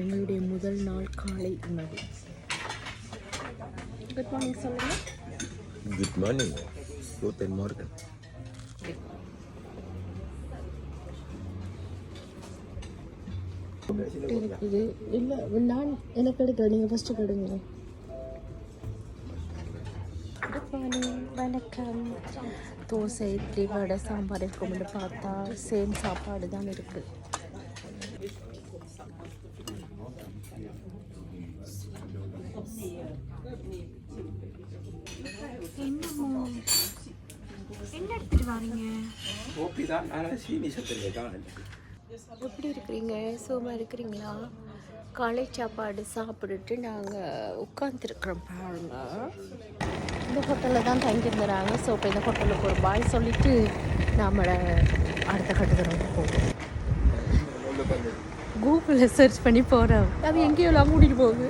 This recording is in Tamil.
எங்களுடைய முதல் நாள் காலை உணவு. குட் மார்னிங் சொல்லுங்கள். Good morning. Good morning. இருக்குது இல்லை, நான் எனக்கு எடுக்க, நீங்கள் ஃபஸ்ட்டு கெடுங்க. குட் மார்னிங், வணக்கம். தோசை, இட்லி, வடை, சாம்பார் இருக்கும்னு பார்த்தா சேம் சாப்பாடு தான் இருக்குது. என்ன எடுத்துட்டு வரீங்க? எப்படி இருக்கிறீங்க? சுகமாக இருக்கிறீங்களா? காலை சாப்பாடு சாப்பிட்டுட்டு நாங்கள் உட்காந்துருக்குறோம் பாருங்க. இந்த ஹோட்டலில் தான் தங்கியிருந்துறாங்க. ஸோ இப்போ இந்த ஹோட்டலுக்கு ஒரு பாய் சொல்லிவிட்டு நம்மளை அடுத்த கட்டத்தில் போவோம். கூகுளில் சர்ச் பண்ணி போகிறோம். அது எங்கேயோ கூட்டிகிட்டு போகுது.